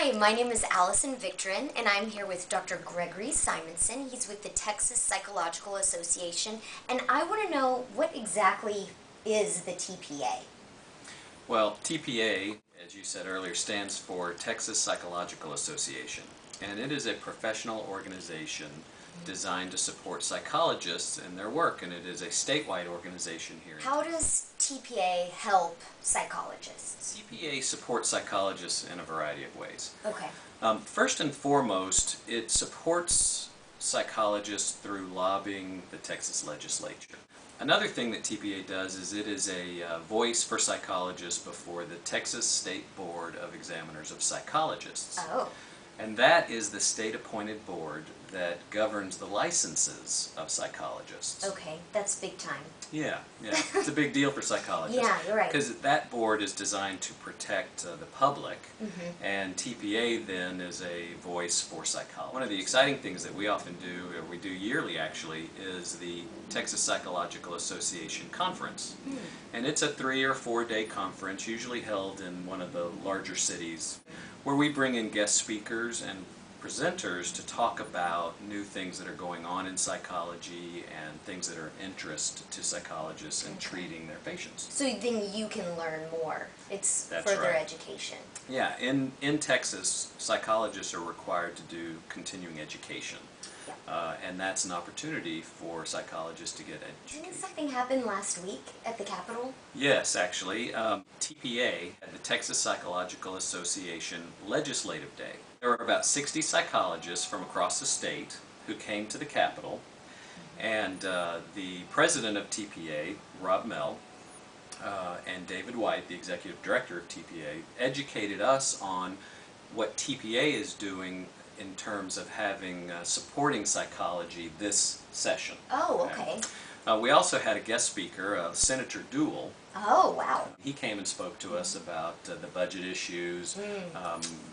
Hi, my name is Allison Victorin, and I'm here with Dr. Gregory Simonson. He's with the Texas Psychological Association, and I want to know what exactly is the TPA? Well, TPA, as you said earlier, stands for Texas Psychological Association, and it is a professional organization designed to support psychologists in their work, and it is a statewide organization here. How does TPA help psychologists? TPA supports psychologists in a variety of ways. Okay. First and foremost, it supports psychologists through lobbying the Texas legislature. Another thing that TPA does is it is a voice for psychologists before the Texas State Board of Examiners of Psychologists. Oh. And that is the state-appointed board that governs the licenses of psychologists. Okay, that's big time. Yeah, it's a big deal for psychologists. Yeah, you're right. Because that board is designed to protect the public, and TPA then is a voice for psychology. One of the exciting things that we often do, or we do yearly actually, is the Texas Psychological Association Conference. And it's a 3 or 4 day conference, usually held in one of the larger cities, where we bring in guest speakers and presenters to talk about new things that are going on in psychology and things that are of interest to psychologists in treating their patients. So then you can learn more. It's That's further right. education. Yeah, in Texas, psychologists are required to do continuing education. And that's an opportunity for psychologists to get education. Didn't something happen last week at the Capitol? Yes, actually. TPA, the Texas Psychological Association Legislative Day. There were about 60 psychologists from across the state who came to the Capitol, and the president of TPA, Rob Mell, and David White, the executive director of TPA, educated us on what TPA is doing in terms of having supporting psychology this session. Oh, okay. We also had a guest speaker, Senator Duell. Oh, wow. He came and spoke to us about the budget issues,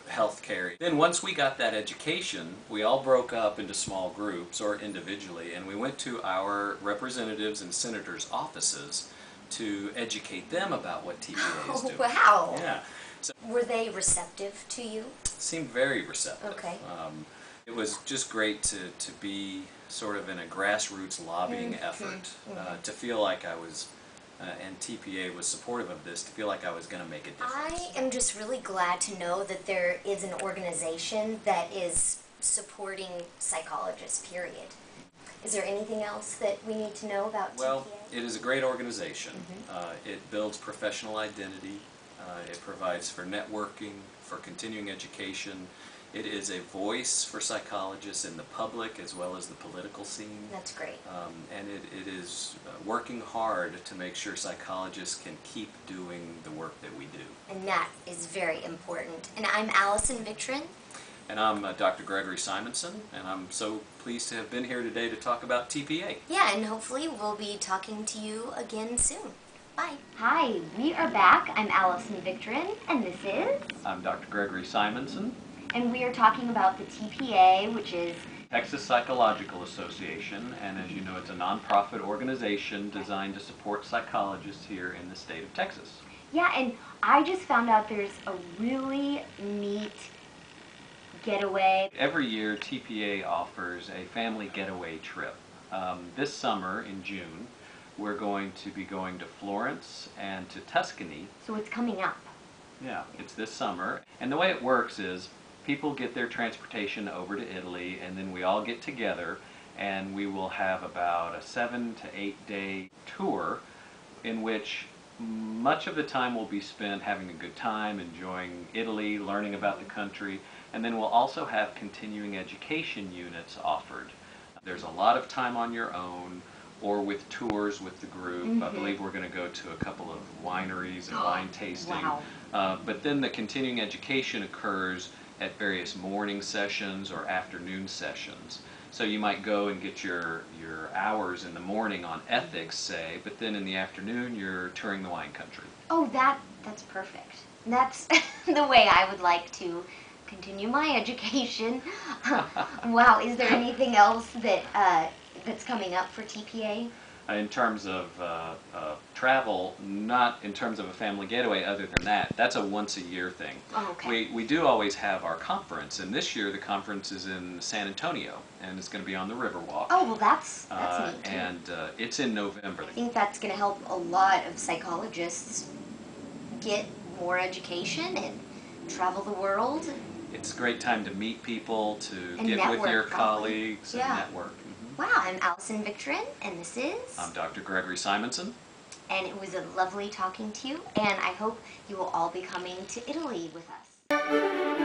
health care. Then once we got that education, we all broke up into small groups or individually, and we went to our representatives and senators' offices to educate them about what TPA is doing. Oh, wow. Yeah. So, were they receptive to you? seemed very receptive. Okay. It was just great to be sort of in a grassroots lobbying effort, to feel like I was, and TPA was supportive of this, to feel like I was going to make a difference. I am just really glad to know that there is an organization that is supporting psychologists, period. Is there anything else that we need to know about TPA? Well, it is a great organization. It builds professional identity. It provides for networking, for continuing education. It is a voice for psychologists in the public as well as the political scene. That's great. And it is working hard to make sure psychologists can keep doing the work that we do. And that is very important. And I'm Allison Victorin. And I'm Dr. Gregory Simonson, and I'm so pleased to have been here today to talk about TPA. Yeah, and hopefully we'll be talking to you again soon. Bye. Hi, we are back. I'm Allison Victorin, and this is... I'm Dr. Gregory Simonson. And we are talking about the TPA, which is... Texas Psychological Association, and as you know, it's a nonprofit organization designed to support psychologists here in the state of Texas. Yeah, and I just found out there's a really neat getaway. Every year, TPA offers a family getaway trip. This summer, in June, we're going to be going to Florence and to Tuscany. So it's coming up. Yeah, it's this summer. And the way it works is people get their transportation over to Italy, and then we all get together, and we will have about a 7 to 8 day tour in which much of the time will be spent having a good time, enjoying Italy, learning about the country, and then we'll also have continuing education units offered. There's a lot of time on your own or with tours with the group. I believe we're going to go to a couple of wineries and wine tasting. Wow. But then the continuing education occurs at various morning sessions or afternoon sessions. So you might go and get your hours in the morning on ethics, say, but then in the afternoon you're touring the wine country. Oh, that's perfect. That's the way I would like to continue my education. Wow, is there anything else that that's coming up for TPA? In terms of travel, not in terms of a family getaway other than that. That's a once a year thing. Oh, okay. We do always have our conference, and this year the conference is in San Antonio, and it's going to be on the Riverwalk. Oh, well, that's neat, too. And it's in November. I think that's going to help a lot of psychologists get more education and travel the world. It's a great time to meet people, to And get with network, your probably. colleagues Yeah. and network. Mhm. Wow, I'm Allison Victorin, and this is... I'm Dr. Gregory Simonson. And it was a lovely talking to you, and I hope you will all be coming to Italy with us.